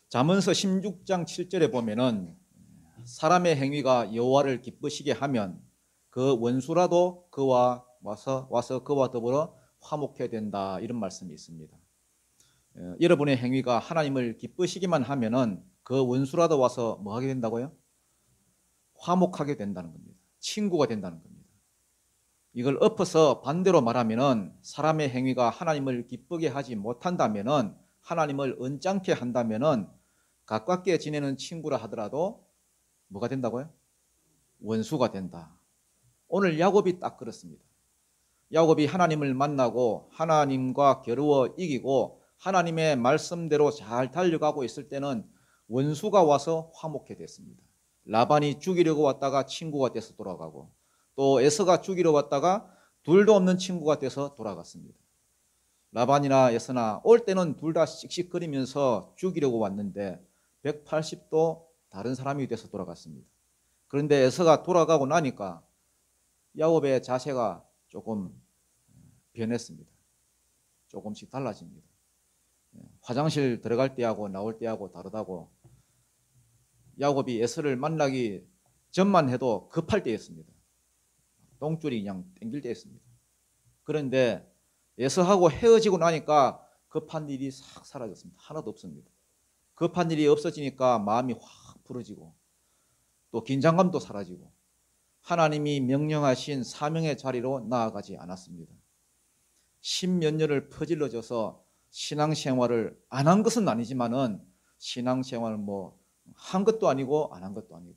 잠언서 16장 7절에 보면은 사람의 행위가 여호와를 기쁘시게 하면 그 원수라도 그와 와서 그와 더불어 화목해야 된다, 이런 말씀이 있습니다. 여러분의 행위가 하나님을 기쁘시기만 하면은 그 원수라도 와서 뭐 하게 된다고요? 화목하게 된다는 겁니다. 친구가 된다는 겁니다. 이걸 엎어서 반대로 말하면은 사람의 행위가 하나님을 기쁘게 하지 못한다면은, 하나님을 언짢게 한다면은 가깝게 지내는 친구라 하더라도 뭐가 된다고요? 원수가 된다. 오늘 야곱이 딱 그렇습니다. 야곱이 하나님을 만나고 하나님과 겨루어 이기고 하나님의 말씀대로 잘 달려가고 있을 때는 원수가 와서 화목해 됐습니다. 라반이 죽이려고 왔다가 친구가 돼서 돌아가고, 또 에서가 죽이려 왔다가 둘도 없는 친구가 돼서 돌아갔습니다. 라반이나 에서나 올 때는 둘 다 씩씩거리면서 죽이려고 왔는데 180도 다른 사람이 돼서 돌아갔습니다. 그런데 에서가 돌아가고 나니까 야곱의 자세가 조금 변했습니다. 조금씩 달라집니다. 화장실 들어갈 때하고 나올 때하고 다르다고, 야곱이 에서를 만나기 전만 해도 급할 때였습니다. 똥줄이 그냥 땡길 때였습니다. 그런데 에서하고 헤어지고 나니까 급한 일이 싹 사라졌습니다. 하나도 없습니다. 급한 일이 없어지니까 마음이 확 풀어지고 또 긴장감도 사라지고 하나님이 명령하신 사명의 자리로 나아가지 않았습니다. 십몇 년을 퍼질러져서 신앙생활을 안 한 것은 아니지만은 신앙생활을 뭐 한 것도 아니고 안 한 것도 아니고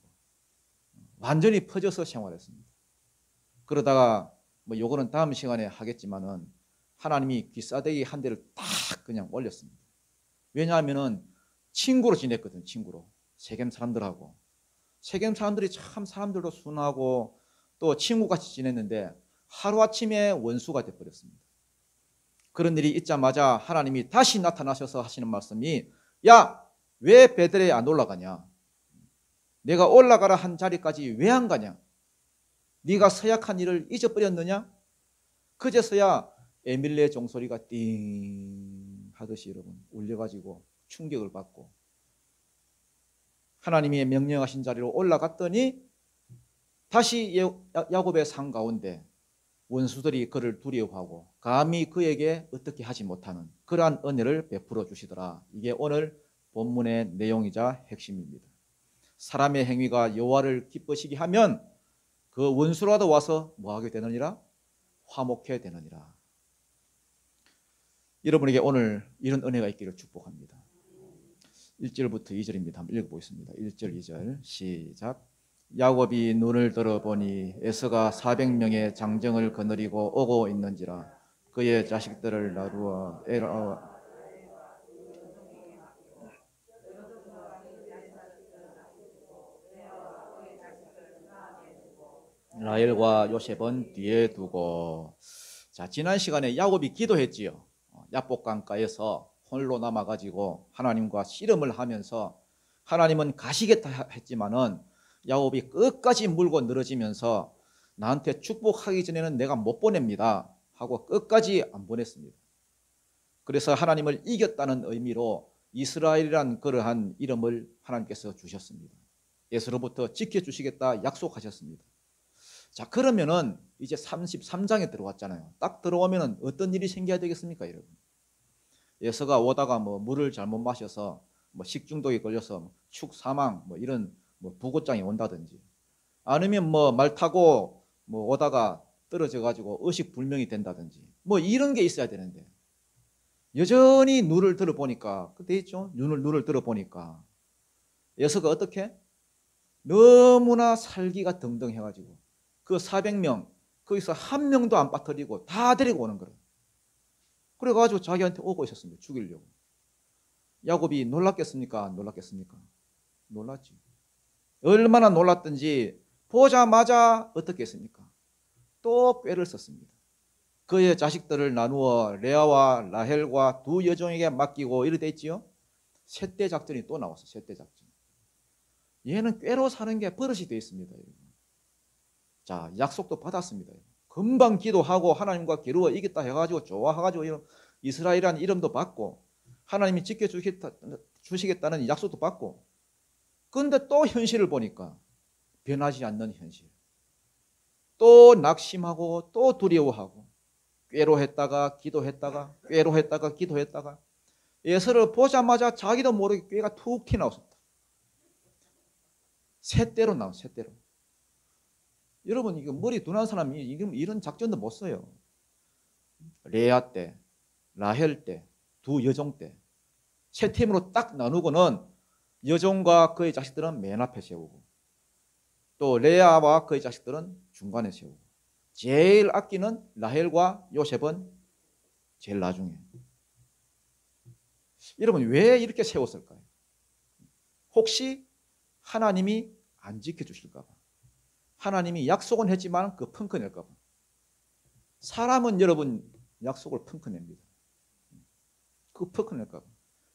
완전히 퍼져서 생활했습니다. 그러다가 뭐 요거는 다음 시간에 하겠지만은 하나님이 귀싸대기 한 대를 딱 그냥 올렸습니다. 왜냐하면은 친구로 지냈거든. 친구로 세겜 사람들하고. 세겜 사람들이 참 사람들도 순하고 또 친구같이 지냈는데 하루아침에 원수가 돼버렸습니다. 그런 일이 있자마자 하나님이 다시 나타나셔서 하시는 말씀이, 야, 왜 베들레헴에 안 올라가냐? 내가 올라가라 한 자리까지 왜 안 가냐? 네가 서약한 일을 잊어버렸느냐? 그제서야 에밀레 종소리가 띵 하듯이 여러분 울려가지고 충격을 받고 하나님이 명령하신 자리로 올라갔더니 다시 야곱의 상 가운데 원수들이 그를 두려워하고 감히 그에게 어떻게 하지 못하는 그러한 은혜를 베풀어 주시더라. 이게 오늘 본문의 내용이자 핵심입니다. 사람의 행위가 여호와를 기쁘시게 하면 그 원수라도 와서 뭐하게 되느니라? 화목해 되느니라. 여러분에게 오늘 이런 은혜가 있기를 축복합니다. 1절부터 2절입니다. 한번 읽어보겠습니다. 1절 2절 시작. 야곱이 눈을 들어보니 에서가 400명의 장정을 거느리고 오고 있는지라. 그의 자식들을 나루어 라헬과 요셉은 뒤에 두고. 자, 지난 시간에 야곱이 기도했지요. 야복강가에서 홀로 남아가지고 하나님과 씨름을 하면서 하나님은 가시겠다 했지만은 야곱이 끝까지 물고 늘어지면서 나한테 축복하기 전에는 내가 못 보냅니다 하고 끝까지 안 보냈습니다. 그래서 하나님을 이겼다는 의미로 이스라엘이란 그러한 이름을 하나님께서 주셨습니다. 에서로부터 지켜주시겠다 약속하셨습니다. 자, 그러면은 이제 33장에 들어왔잖아요. 딱 들어오면은 어떤 일이 생겨야 되겠습니까, 여러분? 에서가 오다가 뭐 물을 잘못 마셔서 뭐 식중독에 걸려서 축 사망 뭐 이런 뭐 부고장이 온다든지, 아니면 뭐 말 타고 뭐 오다가 떨어져 가지고 의식 불명이 된다든지 뭐 이런 게 있어야 되는데, 여전히 눈을 들어보니까 그때 있죠. 눈을 들어보니까 에서가 어떻게 너무나 살기가 등등해가지고 그 400명 거기서 한 명도 안 빠뜨리고 다 데리고 오는 거예요. 그래가지고 자기한테 오고 있었습니다. 죽이려고. 야곱이 놀랐겠습니까? 안 놀랐겠습니까? 놀랐지. 얼마나 놀랐든지 보자마자 어떻게 했습니까? 또 꾀를 썼습니다. 그의 자식들을 나누어 레아와 라헬과 두 여종에게 맡기고 이렇게 있지요. 셋대 작전이 또 나왔어. 셋대 작전. 얘는 꾀로 사는 게 버릇이 되어 있습니다. 자, 약속도 받았습니다. 금방 기도하고 하나님과 겨루어 이겼다 해가지고 좋아해가지고 이스라엘이라는 이름도 받고 하나님이 지켜주겠다 주시겠다는 약속도 받고, 그런데 또 현실을 보니까 변하지 않는 현실, 또 낙심하고 또 두려워하고 꾀로했다가 기도했다가 꾀로했다가 기도했다가 에서를 보자마자 자기도 모르게 꾀가 툭 튀어나왔습니다. 새대로 나와, 새대로. 여러분, 이거 머리 둔한 사람이 이런 작전도 못 써요. 레아 때, 라헬 때, 두 여종 때 세 팀으로 딱 나누고는 여종과 그의 자식들은 맨 앞에 세우고, 또 레아와 그의 자식들은 중간에 세우고, 제일 아끼는 라헬과 요셉은 제일 나중에. 여러분, 왜 이렇게 세웠을까요? 혹시 하나님이 안 지켜주실까 봐. 하나님이 약속은 했지만 그 펑크낼까 봐. 사람은 여러분 약속을 펑크냅니다. 그 펑크낼까 봐.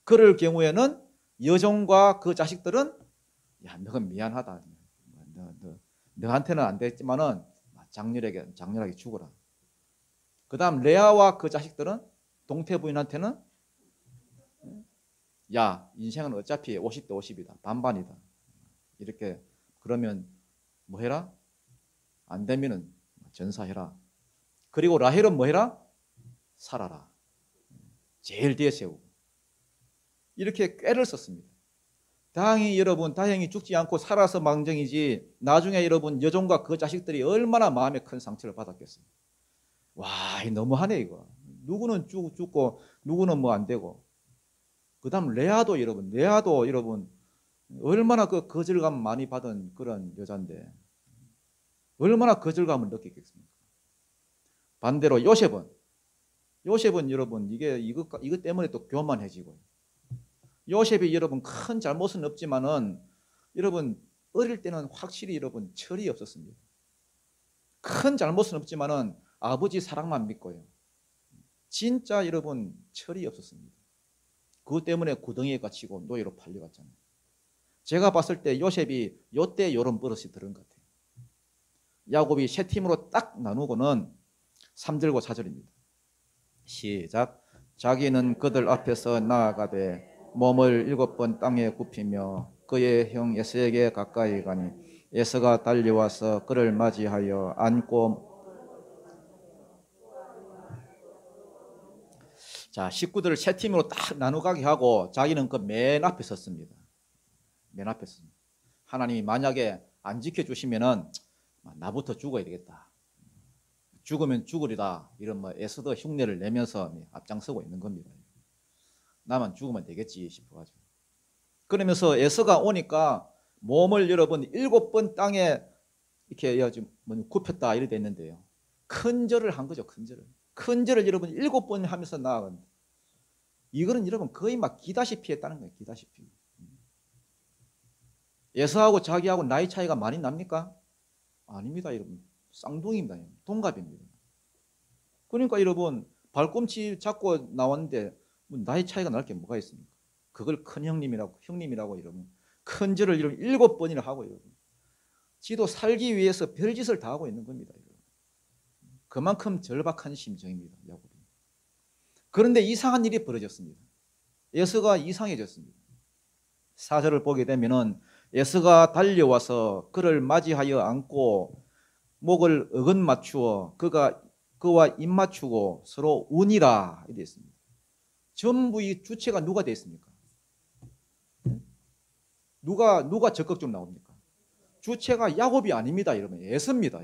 그럴 경우에는 여종과 그 자식들은, 야, 너가 미안하다. 너한테는 안 됐지만은 장렬하게 죽어라. 그 다음 레아와 그 자식들은 동태 부인한테는, 야, 인생은 어차피 50대 50이다. 반반이다. 이렇게, 그러면 뭐 해라? 안 되면은 전사해라. 그리고 라헬은 뭐 해라? 살아라. 제일 뒤에 세우고. 이렇게 꾀를 썼습니다. 다행히 죽지 않고 살아서 망정이지, 나중에 여러분 여종과 그 자식들이 얼마나 마음에 큰 상처를 받았겠어요. 와, 너무하네 이거. 누구는 죽고 누구는 뭐 안 되고. 그 다음 레아도 여러분 얼마나 그 거절감 많이 받은 그런 여잔데 얼마나 거절감을 느꼈겠습니까? 반대로 요셉은 여러분 이것 때문에 또 교만해지고, 요셉이 여러분 큰 잘못은 없지만은 여러분 어릴 때는 확실히 여러분 철이 없었습니다. 큰 잘못은 없지만은 아버지 사랑만 믿고요. 진짜 여러분 철이 없었습니다. 그것 때문에 구덩이에 갇히고 노예로 팔려갔잖아요. 제가 봤을 때 요셉이 요때 요런 버릇이 들은 것 같아요. 야곱이 세 팀으로 딱 나누고는 3절과 4절입니다. 시작. 자기는 그들 앞에서 나아가되 몸을 7번 땅에 굽히며 그의 형 에서에게 가까이 가니 에서가 달려와서 그를 맞이하여 안고. 자, 식구들을 세 팀으로 딱 나누가게 하고 자기는 그 맨 앞에 섰습니다. 맨 앞에 섰습니다. 하나님이 만약에 안 지켜주시면은 나부터 죽어야 되겠다. 죽으면 죽으리다. 이런 에서도 흉내를 내면서 앞장서고 있는 겁니다. 나만 죽으면 되겠지 싶어가지고. 그러면서 에서가 오니까 몸을 여러분 7번 땅에 이렇게 굽혔다 이렇게 됐는데요. 큰 절을 한 거죠. 큰 절을 여러분 7번 하면서 나아갑니다. 이거는 여러분 거의 막 기다시피 했다는 거예요. 기다시피. 에서하고 자기하고 나이 차이가 많이 납니까? 아닙니다. 여러분 쌍둥이입니다. 동갑입니다. 그러니까 여러분 발꿈치 잡고 나왔는데 나이 차이가 날 게 뭐가 있습니까? 그걸 큰 형님이라고 여러분 큰 절을 여러분 7번이나 하고 여러분 지도 살기 위해서 별짓을 다 하고 있는 겁니다. 여러분. 그만큼 절박한 심정입니다. 야곱이. 그런데 이상한 일이 벌어졌습니다. 에서가 이상해졌습니다. 4절을 보게 되면은 에서가 달려와서 그를 맞이하여 안고 목을 어긋 맞추어 그와 입 맞추고 서로 운이라 이렇게 있습니다. 전부 이 주체가 누가 되어 있습니까? 누가 적극적으로 나옵니까? 주체가 야곱이 아닙니다. 여러분 에서입니다.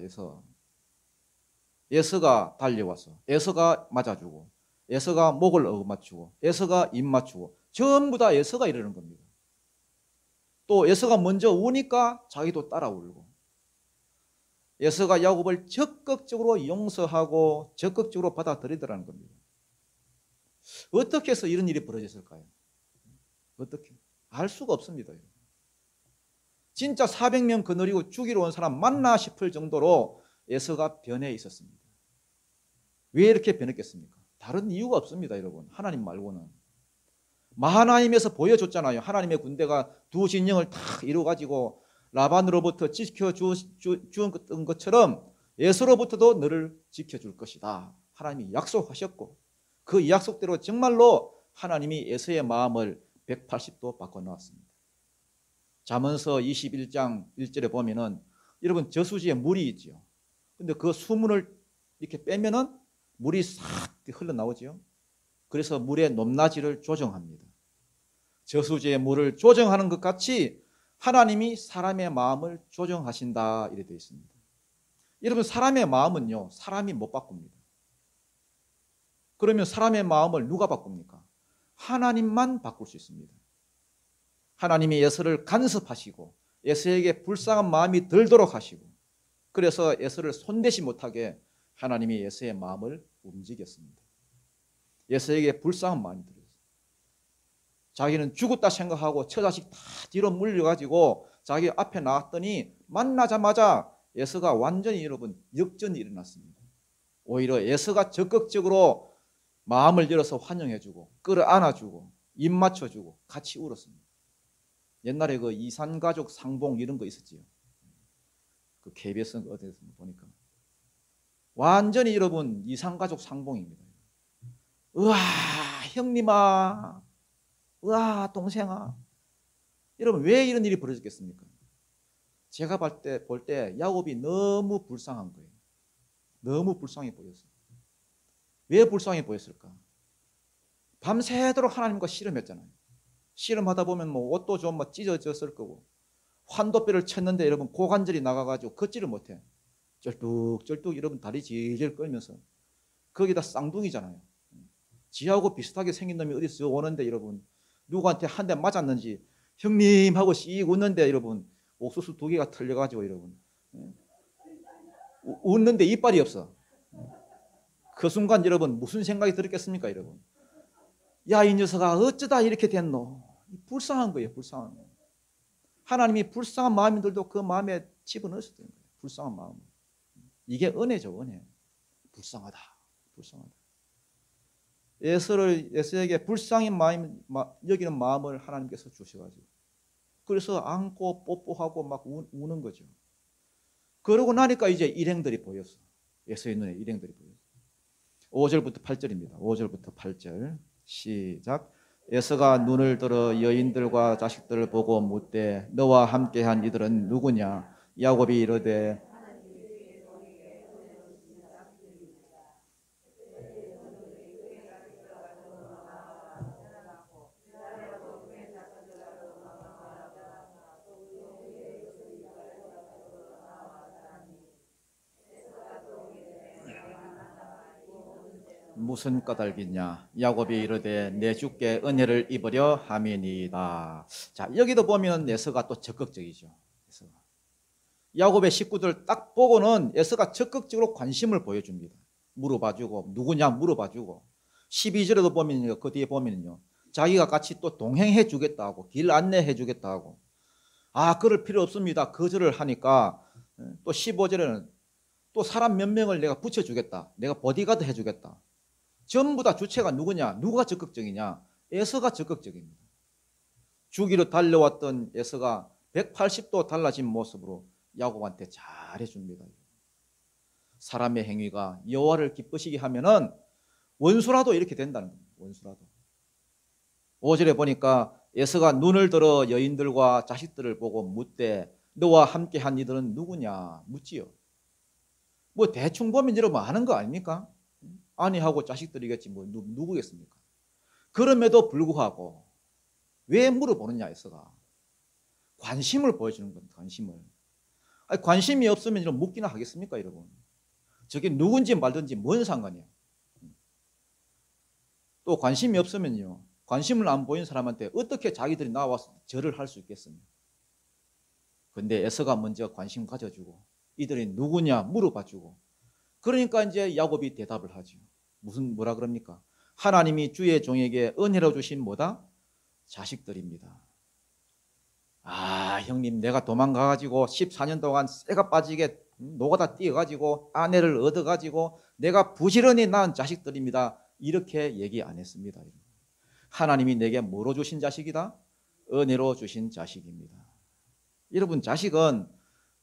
에서가 달려와서 에서가 맞아주고 에서가 목을 어긋 맞추고 에서가 입 맞추고 전부 다 에서가 이러는 겁니다. 또 에서가 먼저 우니까 자기도 따라 울고, 에서가 야곱을 적극적으로 용서하고 적극적으로 받아들이더라는 겁니다. 어떻게 해서 이런 일이 벌어졌을까요? 어떻게? 알 수가 없습니다. 진짜 400명 거느리고 죽이러 온 사람 맞나 싶을 정도로 에서가 변해 있었습니다. 왜 이렇게 변했겠습니까? 다른 이유가 없습니다. 여러분 하나님 말고는. 마하나임에서 보여줬잖아요. 하나님의 군대가 두 진영을 탁 이루어가지고 라반으로부터 지켜준 것처럼 에서로부터도 너를 지켜줄 것이다. 하나님이 약속하셨고 그 약속대로 정말로 하나님이 에서의 마음을 180도 바꿔놓았습니다. 잠언서 21장 1절에 보면은 여러분 저수지에 물이 있죠. 근데 그 수문을 이렇게 빼면은 물이 싹 흘러나오죠. 그래서 물의 높낮이를 조정합니다. 저수지의 물을 조정하는 것 같이 하나님이 사람의 마음을 조정하신다 이렇게 되어 있습니다. 여러분 사람의 마음은요 사람이 못 바꿉니다. 그러면 사람의 마음을 누가 바꿉니까? 하나님만 바꿀 수 있습니다. 하나님이 에서를 간섭하시고 에서에게 불쌍한 마음이 들도록 하시고 그래서 에서를 손대지 못하게 하나님이 에서의 마음을 움직였습니다. 에서에게 불쌍한 마음이 들었어요. 자기는 죽었다 생각하고 처자식 다 뒤로 물려가지고 자기 앞에 나왔더니 만나자마자 에서가 완전히 여러분 역전이 일어났습니다. 오히려 에서가 적극적으로 마음을 열어서 환영해주고 끌어안아주고 입 맞춰주고 같이 울었습니다. 옛날에 그 이산가족 상봉 이런 거 있었지요. 그 KBS 어디서 보니까 완전히 여러분 이산가족 상봉입니다. 으아 형님아, 으아 동생아. 여러분 왜 이런 일이 벌어졌겠습니까? 제가 볼 때 야곱이 너무 불쌍한 거예요. 너무 불쌍해 보였어요. 왜 불쌍해 보였을까? 밤새도록 하나님과 씨름했잖아요. 씨름하다 보면 뭐 옷도 좀 막 찢어졌을 거고 환도뼈를 쳤는데 여러분 고관절이 나가가지고 걷지를 못해. 쩔뚝쩔뚝 여러분 다리 질질 끌면서 거기다 쌍둥이잖아요. 지하고 비슷하게 생긴 놈이 어디서 오는데 여러분 누구한테 한 대 맞았는지 형님 하고 씩 웃는데 여러분 옥수수 2개가 털려가지고 여러분 웃는데 이빨이 없어. 그 순간 여러분 무슨 생각이 들었겠습니까 여러분? 야 이 녀석아 어쩌다 이렇게 됐노? 불쌍한 거예요. 불쌍한 거. 하나님이 불쌍한 마음들도 그 마음에 집어넣으셨던 거예요. 불쌍한 마음. 이게 은혜죠. 은혜. 불쌍하다. 불쌍하다. 에서에게 불쌍히 여기는 마음을 하나님께서 주셔가지고 그래서 안고 뽀뽀하고 막 우는 거죠. 그러고 나니까 이제 일행들이 보였어. 에서의 눈에 일행들이 보였어. 5절부터 8절입니다. 5절부터 8절 시작. 에서가 눈을 들어 여인들과 자식들을 보고 묻되 너와 함께한 이들은 누구냐? 야곱이 이르되 무슨 까닭이냐? 야곱이 이르되 내 주께 은혜를 입으려 함이니이다. 자 여기도 보면 에서가 또 적극적이죠. 에서가. 야곱의 식구들 딱 보고는 에서가 적극적으로 관심을 보여줍니다. 물어봐주고 누구냐 물어봐주고 12절에도 보면 그 뒤에 보면요 자기가 같이 또 동행해 주겠다고 길 안내해 주겠다고 아 그럴 필요 없습니다 거절을 하니까 또 15절에는 또 사람 몇 명을 내가 붙여주겠다 내가 보디가드 해주겠다. 전부 다 주체가 누구냐? 누가 적극적이냐? 에서가 적극적입니다. 주기로 달려왔던 에서가 180도 달라진 모습으로 야곱한테 잘해줍니다. 사람의 행위가 여호와를 기쁘시게 하면은 원수라도 이렇게 된다는 겁니다. 원수라도. 5절에 보니까 에서가 눈을 들어 여인들과 자식들을 보고 묻되 너와 함께한 이들은 누구냐? 묻지요. 뭐 대충 보면 여러분 아는 거 아닙니까? 아내하고 자식들이겠지 뭐 누구겠습니까? 그럼에도 불구하고 왜 물어보느냐 에서가 관심을 보여주는 겁니다. 관심을. 아니, 관심이 없으면 이런 묻기나 하겠습니까 여러분? 저게 누군지 말든지 뭔 상관이야. 또 관심이 없으면요 관심을 안 보인 사람한테 어떻게 자기들이 나와서 절을 할 수 있겠습니까? 근데 에서가 먼저 관심 가져주고 이들이 누구냐 물어봐주고 그러니까 이제 야곱이 대답을 하죠. 뭐라 그럽니까? 하나님이 주의 종에게 은혜로 주신 뭐다? 자식들입니다. 아 형님 내가 도망가가지고 14년 동안 쇠가 빠지게 노가다 뛰어가지고 아내를 얻어가지고 내가 부지런히 낳은 자식들입니다. 이렇게 얘기 안 했습니다. 하나님이 내게 뭐로 주신 자식이다? 은혜로 주신 자식입니다. 여러분 자식은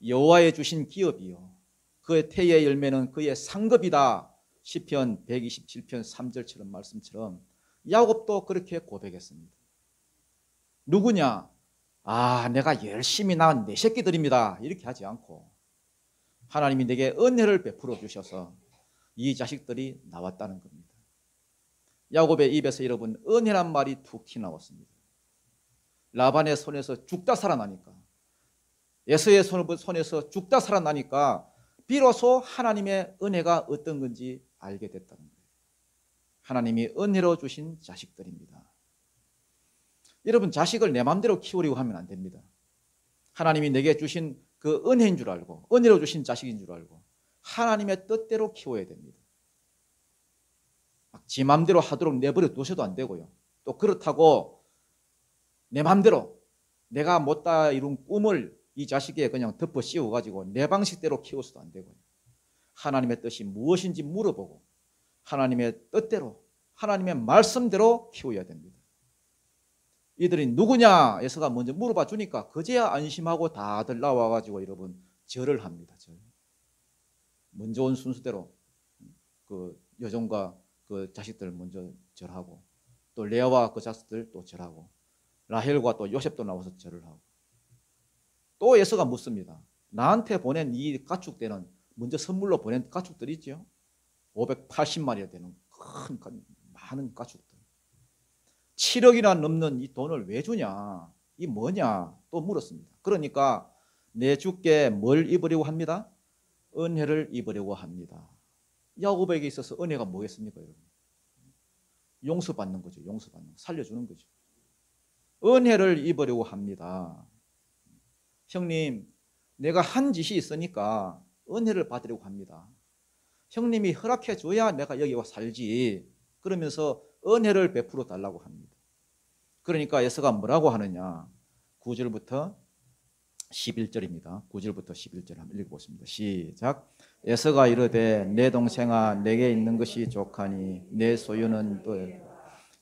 여호와의 주신 기업이요 그의 태의 열매는 그의 상급이다. 시편 127편 3절처럼 말씀처럼 야곱도 그렇게 고백했습니다. 누구냐? 아, 내가 열심히 낳은 내 새끼들입니다. 이렇게 하지 않고 하나님이 내게 은혜를 베풀어 주셔서 이 자식들이 나왔다는 겁니다. 야곱의 입에서 여러분 은혜란 말이 툭 튀나왔습니다. 라반의 손에서 죽다 살아나니까, 에서의 손에서 죽다 살아나니까 비로소 하나님의 은혜가 어떤 건지 알게 됐다는 거예요. 하나님이 은혜로 주신 자식들입니다. 여러분, 자식을 내 마음대로 키우려고 하면 안 됩니다. 하나님이 내게 주신 그 은혜인 줄 알고, 은혜로 주신 자식인 줄 알고 하나님의 뜻대로 키워야 됩니다. 지 마음대로 하도록 내버려 두셔도 안 되고요. 또 그렇다고 내 마음대로 내가 못다 이룬 꿈을 이 자식에 그냥 덮어 씌워가지고 내 방식대로 키워서도 안 되고요. 하나님의 뜻이 무엇인지 물어보고 하나님의 뜻대로, 하나님의 말씀대로 키워야 됩니다. 이들이 누구냐? 에서가 먼저 물어봐 주니까 그제야 안심하고 다들 나와가지고 여러분 절을 합니다. 절. 먼저 온 순서대로 그 여종과 그 자식들 먼저 절하고, 또 레아와 그 자식들 또 절하고, 라헬과 또 요셉도 나와서 절을 하고, 또 에서가 묻습니다. 나한테 보낸 이 가축들은 먼저 선물로 보낸 가축들이 있죠. 580마리가 되는 많은 가축들. 7억이나 넘는 이 돈을 왜 주냐? 이 뭐냐? 또 물었습니다. 그러니까 내 주께 뭘 입으려고 합니다? 은혜를 입으려고 합니다. 야곱에게 있어서 은혜가 뭐겠습니까, 여러분? 용서받는 거죠. 용서받는 거. 살려주는 거죠. 은혜를 입으려고 합니다. 형님, 내가 한 짓이 있으니까 은혜를 받으려고 합니다. 형님이 허락해 줘야 내가 여기 와 살지. 그러면서 은혜를 베풀어 달라고 합니다. 그러니까 에서가 뭐라고 하느냐? 9절부터 11절입니다. 9절부터 11절 한번 읽어보겠습니다. 시작. 에서가 이르되 내 동생아 내게 있는 것이 족하니 내 소유는 또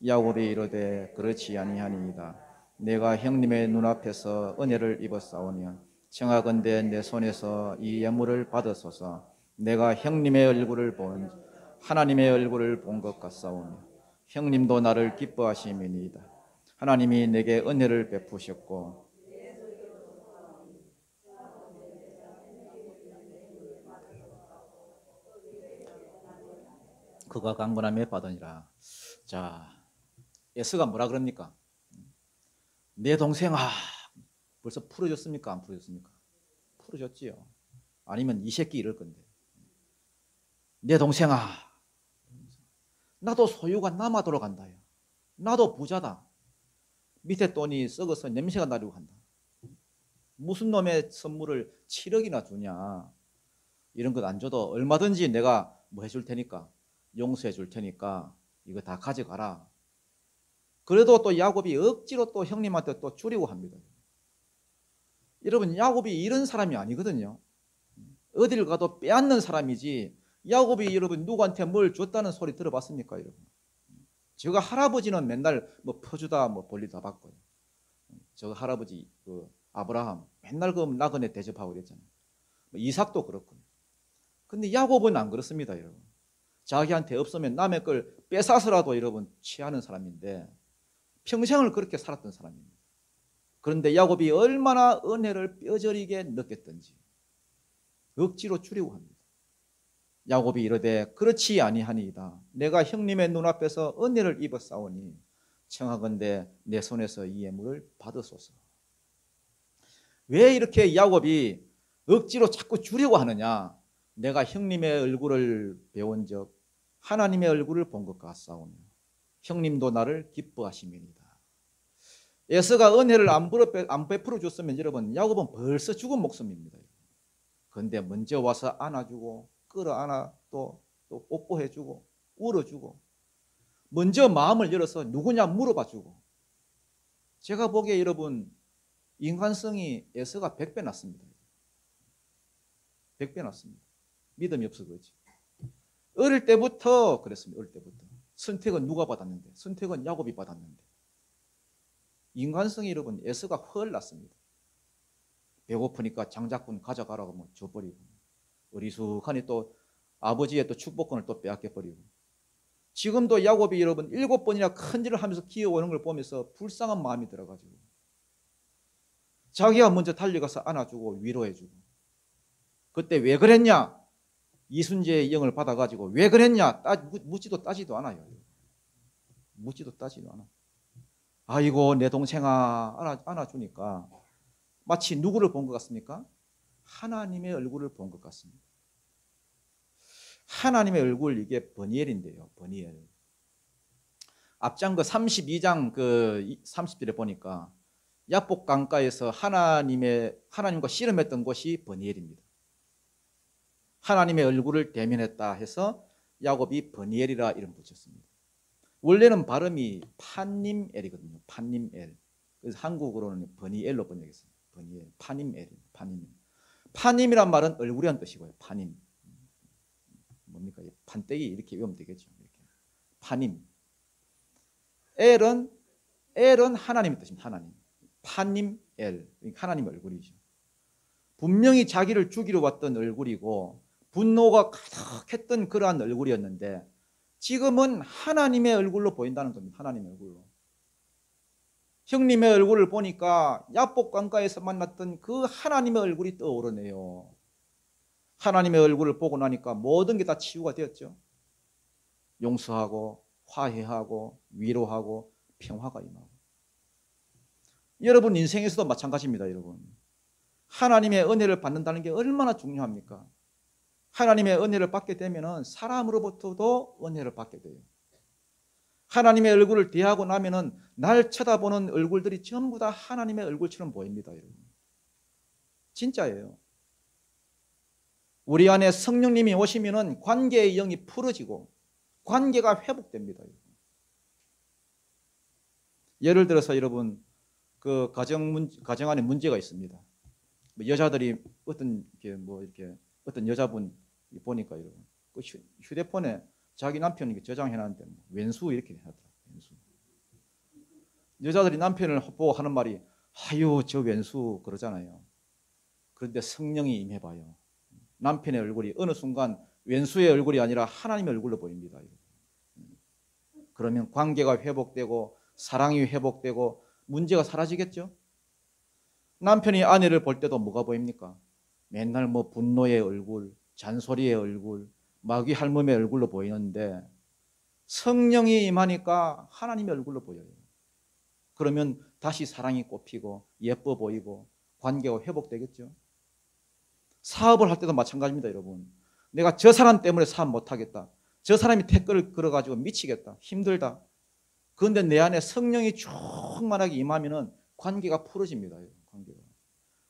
야곱이 이르되 그렇지 아니하니이다. 내가 형님의 눈앞에서 은혜를 입었사오며 청하건대 내 손에서 이 예물을 받으소서. 내가 형님의 얼굴을 본 하나님의 얼굴을 본 것 같사오며 형님도 나를 기뻐하심이니이다. 하나님이 내게 은혜를 베푸셨고 그가 강건함에 받으니라. 자, 에스가 뭐라 그럽니까? 내 동생아, 벌써 풀어줬습니까? 안 풀어줬습니까? 풀어줬지요. 아니면 이 새끼 이럴 건데. 내 동생아, 나도 소유가 남아도록 한다. 나도 부자다. 밑에 돈이 썩어서 냄새가 나려고 한다. 무슨 놈의 선물을 7억이나 주냐? 이런 것 안 줘도 얼마든지 내가 뭐 해줄 테니까, 용서해 줄 테니까 이거 다 가져가라. 그래도 또 야곱이 억지로 또 형님한테 또 주려고 합니다. 여러분, 야곱이 이런 사람이 아니거든요. 어딜 가도 빼앗는 사람이지, 야곱이 여러분 누구한테 뭘 줬다는 소리 들어봤습니까, 여러분? 제가 할아버지는 맨날 뭐 퍼주다 뭐 벌리 다 받고요. 저 할아버지 그 아브라함 맨날 그 나그네 대접하고 그랬잖아요. 이삭도 그렇고요. 근데 야곱은 안 그렇습니다, 여러분. 자기한테 없으면 남의 걸 뺏어서라도 여러분 취하는 사람인데 평생을 그렇게 살았던 사람입니다. 그런데 야곱이 얼마나 은혜를 뼈저리게 느꼈던지 억지로 주려고 합니다. 야곱이 이르되 그렇지 아니하니이다. 내가 형님의 눈앞에서 은혜를 입었사오니 청하건대 내 손에서 이 예물을 받으소서. 왜 이렇게 야곱이 억지로 자꾸 주려고 하느냐? 내가 형님의 얼굴을 배운 적 하나님의 얼굴을 본 것 같사오며 형님도 나를 기뻐하심이니이다. 에서가 은혜를 안 베풀어 줬으면 여러분 야곱은 벌써 죽은 목숨입니다. 그런데 먼저 와서 안아주고 끌어안아 또 뽀뽀해주고 울어주고 먼저 마음을 열어서 누구냐 물어봐주고. 제가 보기에 여러분 인간성이 에서가 100배 낫습니다. 100배 낫습니다. 믿음이 없어 그렇지. 어릴 때부터 그랬습니다. 어릴 때부터. 선택은 누가 받았는데? 선택은 야곱이 받았는데. 인간성이 여러분 에서가 훨 낫습니다. 배고프니까 장작분 가져가라고 뭐 줘버리고 어리숙하니 또 아버지의 또 축복권을 또 빼앗겨버리고. 지금도 야곱이 여러분 7번이나 큰일을 하면서 기어오는 걸 보면서 불쌍한 마음이 들어가지고 자기가 먼저 달려가서 안아주고 위로해주고. 그때 왜 그랬냐? 이순재의 영을 받아가지고 왜 그랬냐? 묻지도 따지도 않아요. 묻지도 따지도 않아. 아이고 내 동생아 안아주니까 마치 누구를 본 것 같습니까? 하나님의 얼굴을 본 것 같습니다. 하나님의 얼굴, 이게 버니엘인데요. 버니엘. 앞장 그 32장 그 30절에 보니까 야복 강가에서 하나님과 씨름했던 곳이 버니엘입니다. 하나님의 얼굴을 대면했다 해서 야곱이 버니엘이라 이름 붙였습니다. 원래는 발음이 판님엘이거든요. 판님엘. 그래서 한국어로는 버니엘로 번역했어요. 버니엘, 파님엘, 파님. 파님이란 말은 얼굴이란 뜻이고요. 파님. 뭡니까? 판때기 이렇게 외우면 되겠죠. 이렇게. 파님. 엘은 하나님의 뜻입니다. 하나님. 파님 엘. 하나님의 얼굴이죠. 분명히 자기를 죽이러 왔던 얼굴이고 분노가 가득했던 그러한 얼굴이었는데 지금은 하나님의 얼굴로 보인다는 겁니다. 하나님의 얼굴로. 형님의 얼굴을 보니까 야복 강가에서 만났던 그 하나님의 얼굴이 떠오르네요. 하나님의 얼굴을 보고 나니까 모든 게 다 치유가 되었죠. 용서하고 화해하고 위로하고 평화가 임하고. 여러분 인생에서도 마찬가지입니다. 여러분. 하나님의 은혜를 받는다는 게 얼마나 중요합니까? 하나님의 은혜를 받게 되면 사람으로부터도 은혜를 받게 돼요. 하나님의 얼굴을 대하고 나면 날 쳐다보는 얼굴들이 전부 다 하나님의 얼굴처럼 보입니다. 여러분. 진짜예요. 우리 안에 성령님이 오시면 관계의 영이 풀어지고 관계가 회복됩니다. 예를 들어서 여러분 그 가정 안에 문제가 있습니다. 여자들이 어떤 여자분 보니까 여러분 그 휴대폰에 자기 남편이 저장해놨는데 왼수 이렇게 하더라고요. 왼수. 여자들이 남편을 보고 하는 말이 아유 저 왼수 그러잖아요. 그런데 성령이 임해봐요. 남편의 얼굴이 어느 순간 왼수의 얼굴이 아니라 하나님의 얼굴로 보입니다. 그러면 관계가 회복되고 사랑이 회복되고 문제가 사라지겠죠? 남편이 아내를 볼 때도 뭐가 보입니까? 맨날 뭐 분노의 얼굴, 잔소리의 얼굴, 마귀 할멈의 얼굴로 보이는데 성령이 임하니까 하나님의 얼굴로 보여요. 그러면 다시 사랑이 꽃피고 예뻐 보이고 관계가 회복되겠죠? 사업을 할 때도 마찬가지입니다. 여러분. 내가 저 사람 때문에 사업 못하겠다. 저 사람이 댓글을 걸어가지고 미치겠다. 힘들다. 그런데 내 안에 성령이 충만하게 임하면 관계가 풀어집니다. 관계가.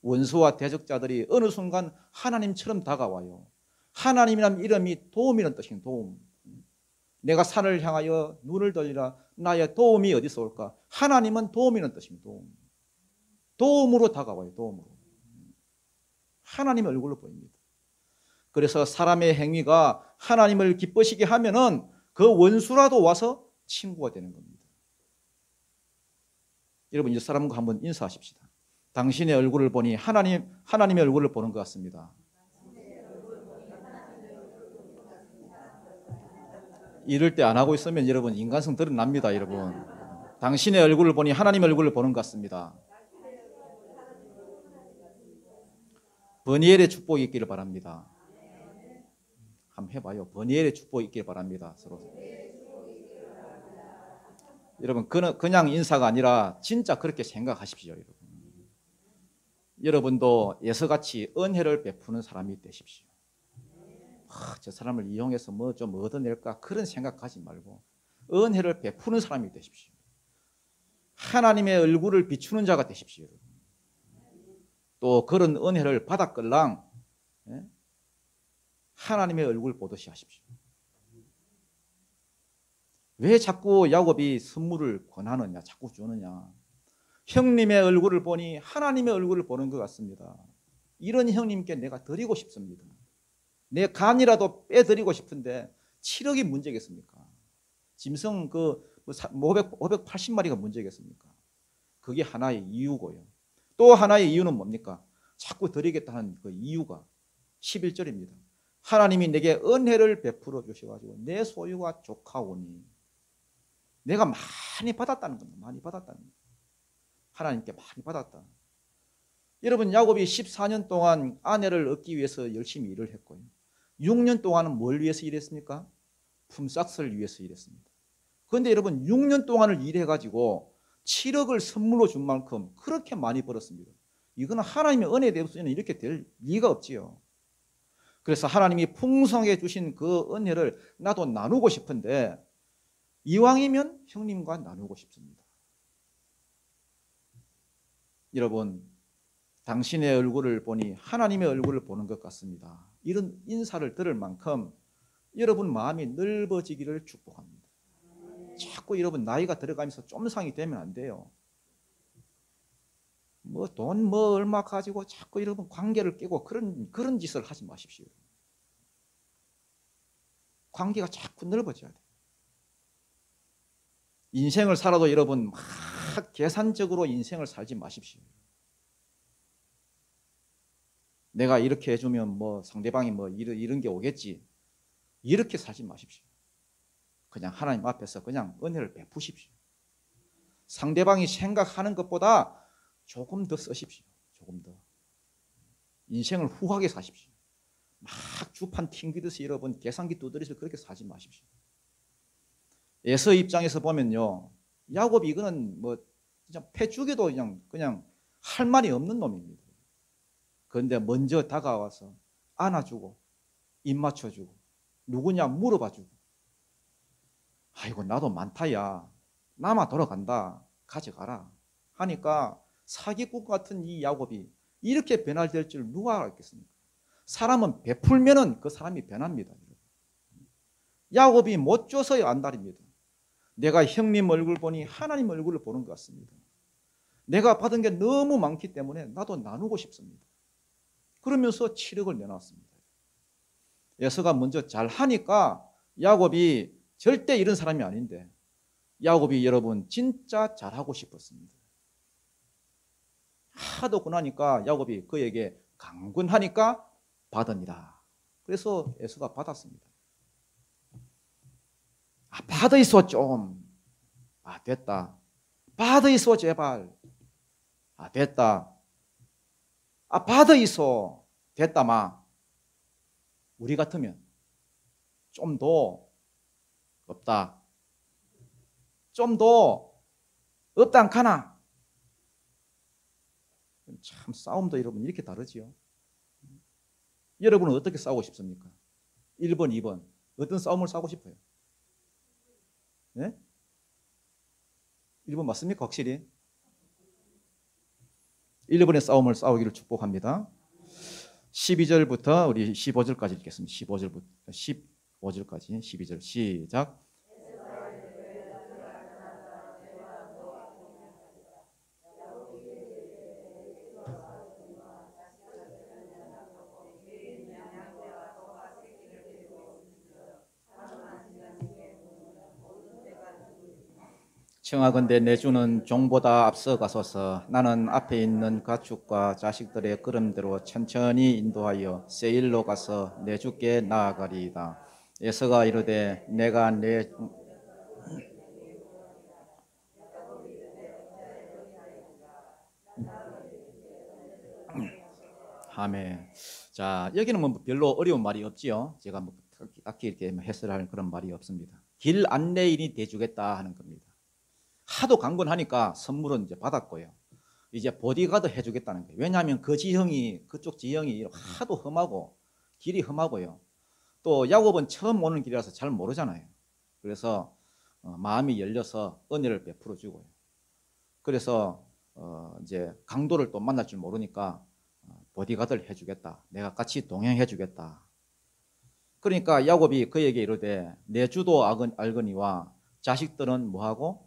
원수와 대적자들이 어느 순간 하나님처럼 다가와요. 하나님이라는 이름이 도움이라는 뜻이에요. 도움. 내가 산을 향하여 눈을 돌리라. 나의 도움이 어디서 올까? 하나님은 도움이라는 뜻입니다. 도움. 도움으로 다가와요. 도움으로. 하나님의 얼굴로 보입니다. 그래서 사람의 행위가 하나님을 기쁘시게 하면은 그 원수라도 와서 친구가 되는 겁니다. 여러분 이 사람과 한번 인사하십시다. 당신의 얼굴을 보니 하나님의 얼굴을 보는 것 같습니다. 이럴 때 안 하고 있으면 여러분 인간성 드러납니다. 여러분. 당신의 얼굴을 보니 하나님의 얼굴을 보는 것 같습니다. 버니엘의 축복이 있기를 바랍니다. 한번 해봐요. 버니엘의 축복이 있기를 바랍니다. 서로. 여러분 그냥 인사가 아니라 진짜 그렇게 생각하십시오. 여러분. 여러분도 예서같이 은혜를 베푸는 사람이 되십시오. 저 사람을 이용해서 뭐 좀 얻어낼까 그런 생각하지 말고 은혜를 베푸는 사람이 되십시오. 하나님의 얼굴을 비추는 자가 되십시오. 또 그런 은혜를 받았걸랑 하나님의 얼굴 보듯이 하십시오. 왜 자꾸 야곱이 선물을 권하느냐, 자꾸 주느냐. 형님의 얼굴을 보니 하나님의 얼굴을 보는 것 같습니다. 이런 형님께 내가 드리고 싶습니다. 내 간이라도 빼드리고 싶은데 7억이 문제겠습니까? 짐승 580마리가 문제겠습니까? 그게 하나의 이유고요. 또 하나의 이유는 뭡니까? 자꾸 드리겠다는 그 이유가 11절입니다. 하나님이 내게 은혜를 베풀어 주셔가지고 내 소유가 족하오니 내가 많이 받았다는 겁니다. 많이 받았다는 겁니다. 하나님께 많이 받았다. 여러분 야곱이 14년 동안 아내를 얻기 위해서 열심히 일을 했고요. 6년 동안은 뭘 위해서 일했습니까? 품삯을 위해서 일했습니다. 그런데 여러분 6년 동안을 일해가지고 7억을 선물로 준 만큼 그렇게 많이 벌었습니다. 이거는 하나님의 은혜에 대해서는 이렇게 될 리가 없지요. 그래서 하나님이 풍성하게 주신 그 은혜를 나도 나누고 싶은데 이왕이면 형님과 나누고 싶습니다. 여러분 당신의 얼굴을 보니 하나님의 얼굴을 보는 것 같습니다. 이런 인사를 들을 만큼 여러분 마음이 넓어지기를 축복합니다. 자꾸 여러분 나이가 들어가면서 쫌상이 되면 안 돼요. 뭐 돈 얼마 가지고 자꾸 여러분 관계를 깨고 그런 짓을 하지 마십시오. 관계가 자꾸 넓어져야 돼요. 인생을 살아도 여러분 막 계산적으로 인생을 살지 마십시오. 내가 이렇게 해주면 뭐 상대방이 뭐 이런 게 오겠지. 이렇게 살지 마십시오. 그냥 하나님 앞에서 그냥 은혜를 베푸십시오. 상대방이 생각하는 것보다 조금 더 쓰십시오. 조금 더. 인생을 후하게 사십시오. 막 주판 튕기듯이 여러분 계산기 두드리서 그렇게 사지 마십시오. 에서 입장에서 보면요. 야곱이 이거는 뭐 진짜 패 죽여도 그냥 할 말이 없는 놈입니다. 그런데 먼저 다가와서 안아주고 입 맞춰주고 누구냐 물어봐주고 아이고 나도 많다야 남아 돌아간다 가져가라 하니까 사기꾼 같은 이 야곱이 이렇게 변화될 줄 누가 알겠습니까? 사람은 베풀면은 그 사람이 변합니다. 야곱이 못 줘서 안달입니다. 내가 형님 얼굴 보니 하나님 얼굴을 보는 것 같습니다. 내가 받은 게 너무 많기 때문에 나도 나누고 싶습니다. 그러면서 7억을 내놨습니다. 에서가 먼저 잘하니까 야곱이 절대 이런 사람이 아닌데 야곱이 여러분 진짜 잘하고 싶었습니다. 하도 권하니까 야곱이 그에게 강권하니까 받으니라. 그래서 에서가 받았습니다. 받아 있어 좀. 됐다. 받아 있어 제발. 됐다. 받아 있어. 됐다 마. 우리 같으면 좀 더 없다. 좀 더 없다 안 카나. 참 싸움도 여러분 이렇게 다르지요. 여러분은 어떻게 싸우고 싶습니까? 1번, 2번. 어떤 싸움을 싸우고 싶어요? 네? 1번 맞습니까? 확실히? 1번의 싸움을 싸우기를 축복합니다. 12절부터 우리 15절까지 읽겠습니다. 15절까지 12절 시작. 청하건대 내 주는 종보다 앞서가소서. 나는 앞에 있는 가축과 자식들의 걸음대로 천천히 인도하여 세일로 가서 내 주께 나아가리이다. 에서가 이르되 내가 내 아멘. 자, 여기는 뭐 별로 어려운 말이 없지요. 제가 뭐 딱히 이렇게 해설할 그런 말이 없습니다. 길 안내인이 돼주겠다 하는 겁니다. 하도 강권하니까 선물은 이제 받았고요. 이제 보디가드 해주겠다는 거예요. 왜냐하면 그쪽 지형이 하도 험하고 길이 험하고요. 또 야곱은 처음 오는 길이라서 잘 모르잖아요. 그래서 마음이 열려서 은혜를 베풀어 주고요. 그래서 이제 강도를 또 만날 줄 모르니까 보디가드를 해주겠다. 내가 같이 동행해 주겠다. 그러니까 야곱이 그에게 이르되 내 주도 알거니와 자식들은 뭐하고?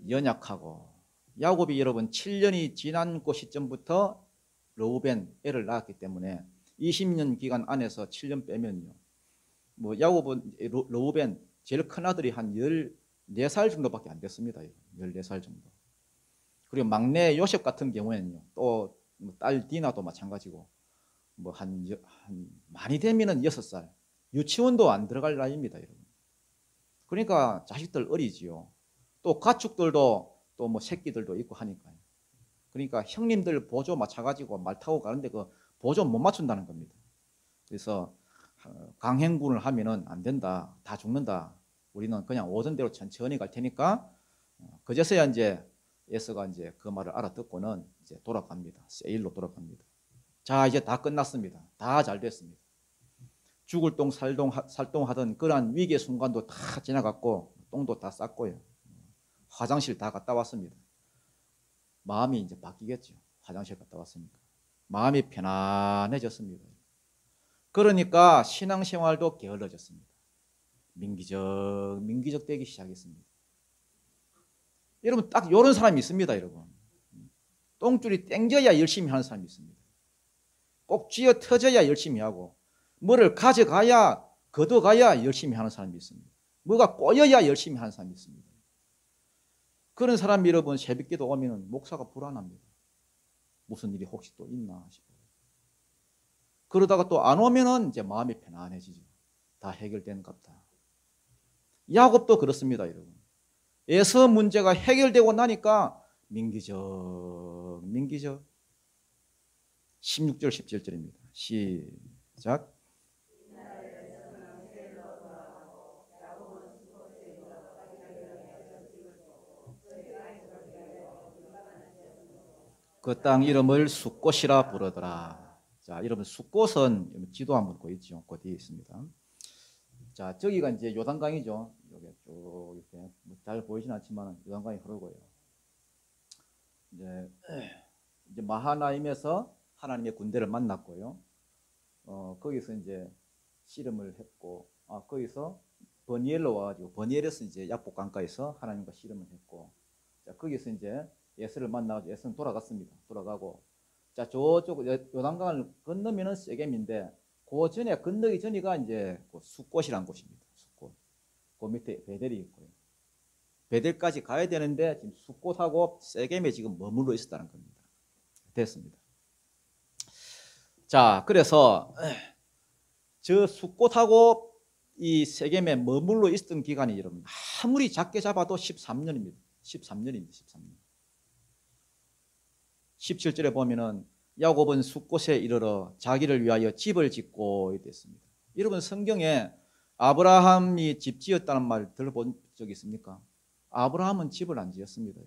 연약하고. 야곱이 여러분 7년이 지난 그 시점부터 르우벤 애를 낳았기 때문에 20년 기간 안에서 7년 빼면요. 뭐 야곱은 르우벤 제일 큰 아들이 한 14살 정도밖에 안 됐습니다. 14살 정도. 그리고 막내 요셉 같은 경우에는요. 또 딸 디나도 마찬가지고 뭐 한 많이 되면은 6살. 유치원도 안 들어갈 나이입니다, 여러분. 그러니까 자식들 어리지요. 또 가축들도 또 뭐 새끼들도 있고 하니까요. 그러니까 형님들 보조 맞춰가지고 말 타고 가는데 그 보조 못 맞춘다는 겁니다. 그래서 강행군을 하면은 안 된다, 다 죽는다. 우리는 그냥 오던 대로 천천히 갈 테니까 그제서야 이제 에서가 이제 그 말을 알아듣고는 이제 돌아갑니다. 세일로 돌아갑니다. 자, 이제 다 끝났습니다. 다 잘 됐습니다. 죽을 똥 살똥 하던 그러한 위기의 순간도 다 지나갔고 똥도 다 쌌고요. 화장실 다 갔다 왔습니다. 마음이 이제 바뀌겠죠. 화장실 갔다 왔으니까. 마음이 편안해졌습니다. 그러니까 신앙생활도 게을러졌습니다. 민기적 되기 시작했습니다. 여러분 딱 이런 사람이 있습니다. 여러분. 똥줄이 땡겨야 열심히 하는 사람이 있습니다. 꼭 쥐어 터져야 열심히 하고 뭐를 가져가야 걷어가야 열심히 하는 사람이 있습니다. 뭐가 꼬여야 열심히 하는 사람이 있습니다. 그런 사람이 여러분 새벽기도 오면 목사가 불안합니다. 무슨 일이 혹시 또 있나 싶어요. 그러다가 또 안 오면은 이제 마음이 편안해지죠. 다 해결된 것 같다. 야곱도 그렇습니다, 여러분. 에서 문제가 해결되고 나니까 민기적 16절 17절입니다. 시작. 그 땅 이름을 숫곳이라 부르더라. 자, 여러분 숫곳은 지도 한번 보이죠? 그 뒤에 있습니다. 자, 저기가 이제 요단강이죠. 여기 쭉 이렇게 잘 보이진 않지만 요단강이 흐르고요. 이제 마하나임에서 하나님의 군대를 만났고요. 거기서 이제 씨름을 했고, 거기서 버니엘로 와가지고 버니엘에서 이제 야복 강가에서 하나님과 씨름을 했고, 자, 거기서 이제 예스를 만나가지고 예스는 돌아갔습니다. 돌아가고, 자, 저쪽 요단강을 건너면은 세겜인데, 그 전에 건너기 전이가 이제 그 숫곳이라는 곳입니다. 숫곳. 그 밑에 베델이 있고요. 베델까지 가야 되는데 지금 숫곳하고 세겜에 지금 머물러 있었다는 겁니다. 됐습니다. 자, 그래서 저 숫곳하고 이 세겜에 머물러 있었던 기간이 여러분 아무리 작게 잡아도 13년입니다. 13년입니다. 13년. 17절에 보면은 야곱은 숫곳에 이르러 자기를 위하여 집을 짓고 이렇게 됐습니다. 여러분 성경에 아브라함이 집 지었다는 말 들어본 적 있습니까? 아브라함은 집을 안 지었습니다.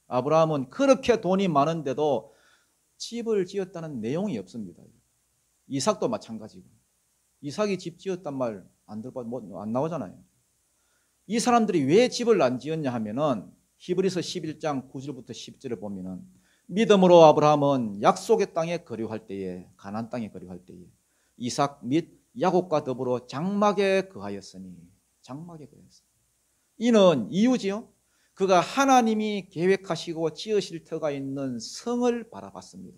아브라함은 그렇게 돈이 많은데도 집을 지었다는 내용이 없습니다. 이삭도 마찬가지고. 이삭이 집 지었단 말 안 들어봐 안 나오잖아요. 이 사람들이 왜 집을 안 지었냐 하면은 히브리서 11장 9절부터 10절을 보면은 믿음으로 아브라함은 약속의 땅에 거류할 때에 가나안 땅에 거류할 때에 이삭 및 야곱과 더불어 장막에 거하였으니 장막에 거하였으니 이는 이유지요. 그가 하나님이 계획하시고 지으실 터가 있는 성을 바라봤습니다.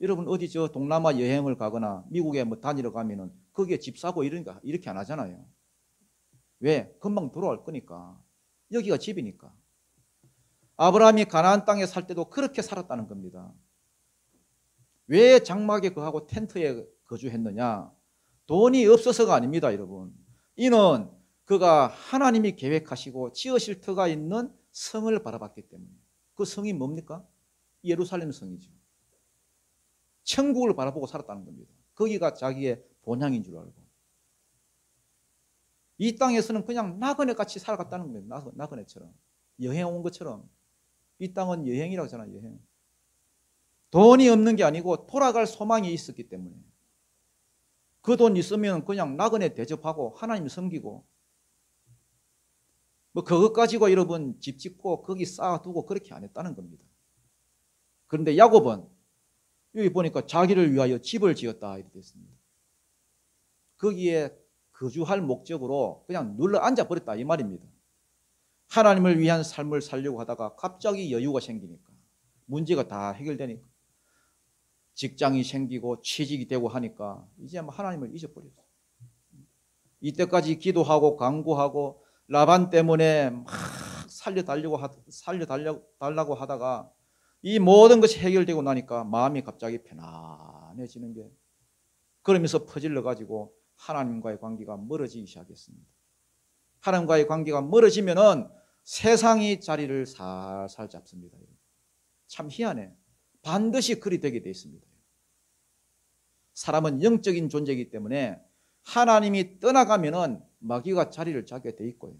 여러분 어디 저 동남아 여행을 가거나 미국에 뭐 다니러 가면은 거기에 집 사고 이렇게 안 하잖아요. 왜? 금방 돌아올 거니까. 여기가 집이니까. 아브라함이 가나안 땅에 살 때도 그렇게 살았다는 겁니다. 왜 장막에 거하고 텐트에 거주했느냐? 돈이 없어서가 아닙니다, 여러분. 이는 그가 하나님이 계획하시고 지으실 터가 있는 성을 바라봤기 때문에. 그 성이 뭡니까? 예루살렘 성이죠. 천국을 바라보고 살았다는 겁니다. 거기가 자기의 본향인 줄 알고. 이 땅에서는 그냥 나그네 같이 살아갔다는 겁니다. 나그네처럼. 여행 온 것처럼. 이 땅은 여행이라고 하잖아요. 여행. 돈이 없는 게 아니고 돌아갈 소망이 있었기 때문에. 그 돈 있으면 그냥 나그네 대접하고 하나님 섬기고 뭐 그것 가지고 여러분 집 짓고 거기 쌓아두고 그렇게 안 했다는 겁니다. 그런데 야곱은 여기 보니까 자기를 위하여 집을 지었다 이렇게 됐습니다. 거기에 거주할 목적으로 그냥 눌러 앉아버렸다 이 말입니다. 하나님을 위한 삶을 살려고 하다가 갑자기 여유가 생기니까 문제가 다 해결되니까 직장이 생기고 취직이 되고 하니까 이제 하나님을 잊어버렸어요. 이때까지 기도하고 간구하고 라반 때문에 막 살려달라고 하다가 이 모든 것이 해결되고 나니까 마음이 갑자기 편안해지는 게 그러면서 퍼질러 가지고 하나님과의 관계가 멀어지기 시작했습니다. 하나님과의 관계가 멀어지면은 세상이 자리를 살살 잡습니다. 참 희한해. 반드시 그리 되게 돼 있습니다. 사람은 영적인 존재이기 때문에 하나님이 떠나가면은 마귀가 자리를 잡게 돼 있고요.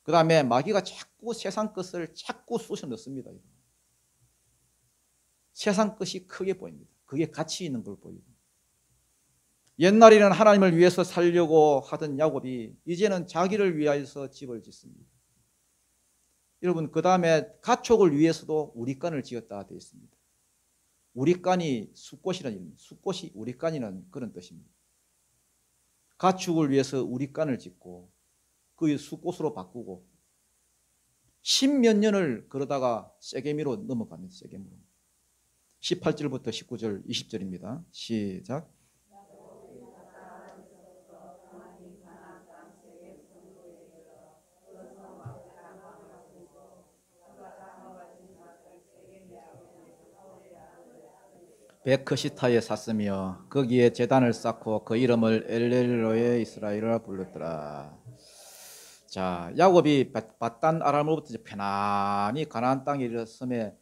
그 다음에 마귀가 자꾸 세상 것을 자꾸 쑤셔 넣습니다. 세상 것이 크게 보입니다. 그게 가치 있는 걸 보이고. 옛날에는 하나님을 위해서 살려고 하던 야곱이 이제는 자기를 위하여서 집을 짓습니다. 여러분, 그 다음에 가축을 위해서도 우리간을 지었다 되어 있습니다. 우리간이 숫꽃이라는 이름입니다. 숫꽃이 우리간이라는 그런 뜻입니다. 가축을 위해서 우리간을 짓고 그 숫꽃으로 바꾸고 10몇 년을 그러다가 세겜으로 넘어갑니다. 세겜으로. 18절부터 19절, 20절입니다. 시작. 100크시타에 샀으며 거기에 제단을 쌓고 그 이름을 엘렐로에 이스라엘이라 불렀더라. 자, 야곱이 밧단 아람으로부터 편안히 가나안 땅에 이르렀음에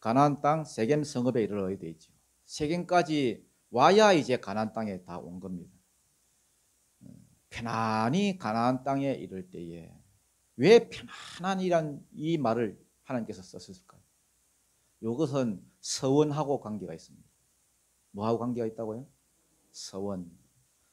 가나안 땅 세겜 성읍에 이르러야 되죠. 세겜까지 와야 이제 가나안 땅에 다 온 겁니다. 편안히 가나안 땅에 이를 때에 왜 편안한이란 이 말을 하나님께서 썼을까요? 이것은 서원하고 관계가 있습니다. 뭐하고 관계가 있다고요? 서원.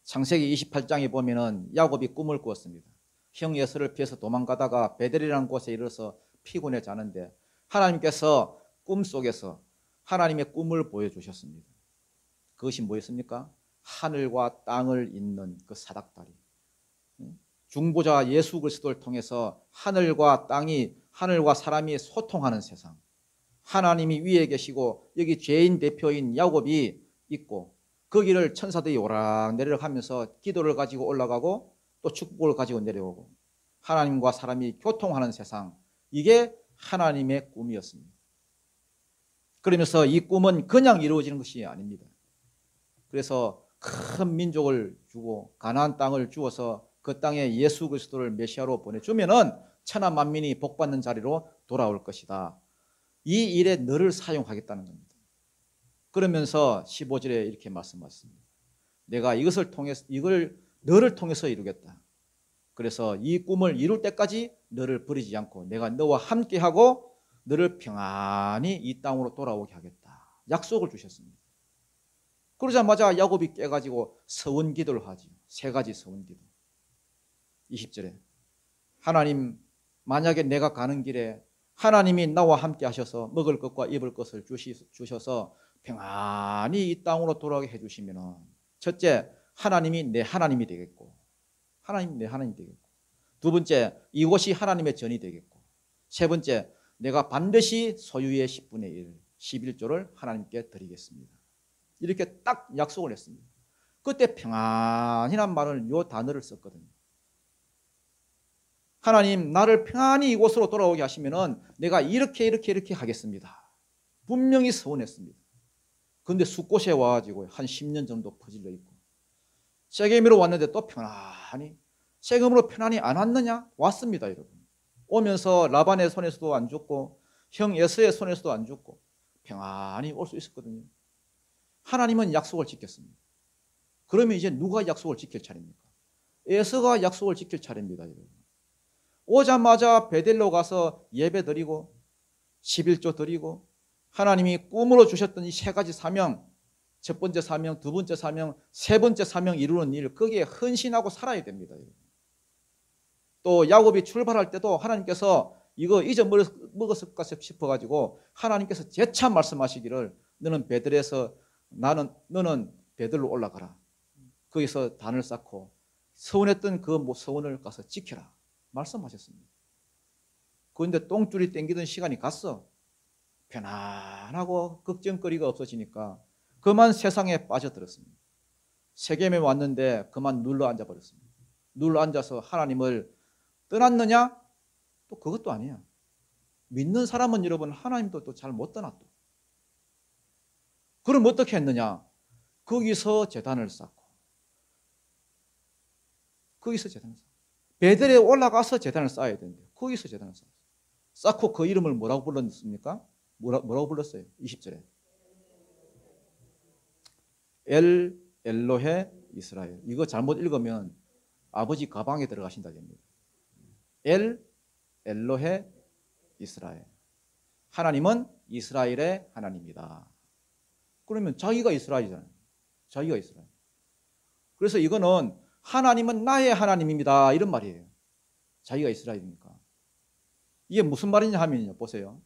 창세기 28장에 보면은 야곱이 꿈을 꾸었습니다. 형 에서를 피해서 도망가다가 베델이라는 곳에 이르러서 피곤해 자는데 하나님께서 꿈속에서 하나님의 꿈을 보여주셨습니다. 그것이 뭐였습니까? 하늘과 땅을 잇는 그 사닥다리. 중보자 예수 그리스도를 통해서 하늘과 땅이, 하늘과 사람이 소통하는 세상. 하나님이 위에 계시고 여기 죄인 대표인 야곱이 있고 거기를 천사들이 오락내리락 하면서 기도를 가지고 올라가고 또 축복을 가지고 내려오고 하나님과 사람이 교통하는 세상. 이게 하나님의 꿈이었습니다. 그러면서 이 꿈은 그냥 이루어지는 것이 아닙니다. 그래서 큰 민족을 주고 가나안 땅을 주어서 그 땅에 예수 그리스도를 메시아로 보내주면은 천하 만민이 복받는 자리로 돌아올 것이다. 이 일에 너를 사용하겠다는 겁니다. 그러면서 15절에 이렇게 말씀하셨습니다. 내가 이것을 통해서 이걸 너를 통해서 이루겠다. 그래서 이 꿈을 이룰 때까지 너를 버리지 않고 내가 너와 함께하고 너를 평안히 이 땅으로 돌아오게 하겠다. 약속을 주셨습니다. 그러자마자 야곱이 깨가지고 서원 기도를 하지. 세 가지 서원 기도. 20절에 하나님, 만약에 내가 가는 길에 하나님이 나와 함께 하셔서 먹을 것과 입을 것을 주셔서 평안히 이 땅으로 돌아오게 해주시면 첫째, 하나님이 내 하나님이 되겠고 하나님 내 하나님이 되겠고 두 번째, 이곳이 하나님의 전이 되겠고 세 번째, 내가 반드시 소유의 10분의 1, 11조를 하나님께 드리겠습니다. 이렇게 딱 약속을 했습니다. 그때 평안이란 말을 요 단어를 썼거든요. 하나님, 나를 평안히 이곳으로 돌아오게 하시면은 내가 이렇게 하겠습니다. 분명히 서원했습니다. 그런데 숫곳에 와가지고 한 10년 정도 퍼질러 있고 세겜으로 왔는데 또 편안히 세겜으로 편안히 안 왔느냐? 왔습니다, 여러분. 오면서 라반의 손에서도 안 죽고 형 에서의 손에서도 안 죽고 평안히 올 수 있었거든요. 하나님은 약속을 지켰습니다. 그러면 이제 누가 약속을 지킬 차례입니까? 에서가 약속을 지킬 차례입니다, 여러분. 오자마자 베델로 가서 예배 드리고 11조 드리고 하나님이 꿈으로 주셨던 이 세 가지 사명, 첫 번째 사명, 두 번째 사명, 세 번째 사명 이루는 일, 거기에 헌신하고 살아야 됩니다. 또 야곱이 출발할 때도 하나님께서 이거 잊어먹었을까 싶어가지고 하나님께서 재차 말씀하시기를 너는 베델에서 너는 베델로 올라가라. 거기서 단을 쌓고 서원했던 그 서원을 가서 지켜라. 말씀하셨습니다. 그런데 똥줄이 땡기던 시간이 갔어. 편안하고 걱정거리가 없어지니까 그만 세상에 빠져들었습니다. 세겜에 왔는데 그만 눌러 앉아버렸습니다. 눌러 앉아서 하나님을 떠났느냐? 또 그것도 아니야. 믿는 사람은 여러분 하나님도 또 잘 못 떠났다. 그럼 어떻게 했느냐? 거기서 제단을 쌓고 베델에 올라가서 제단을 쌓아야 되는데 거기서 제단을 쌓았어요. 쌓고 그 이름을 뭐라고 불렀습니까? 뭐라고 불렀어요? 20절에 엘 엘로헤 이스라엘. 이거 잘못 읽으면 아버지 가방에 들어가신다 됩니다. 엘 엘로헤 이스라엘. 하나님은 이스라엘의 하나님이다. 그러면 자기가 이스라엘이잖아요. 자기가 이스라엘. 그래서 이거는 하나님은 나의 하나님입니다. 이런 말이에요. 자기가 이스라엘이니까. 이게 무슨 말이냐 하면요. 보세요.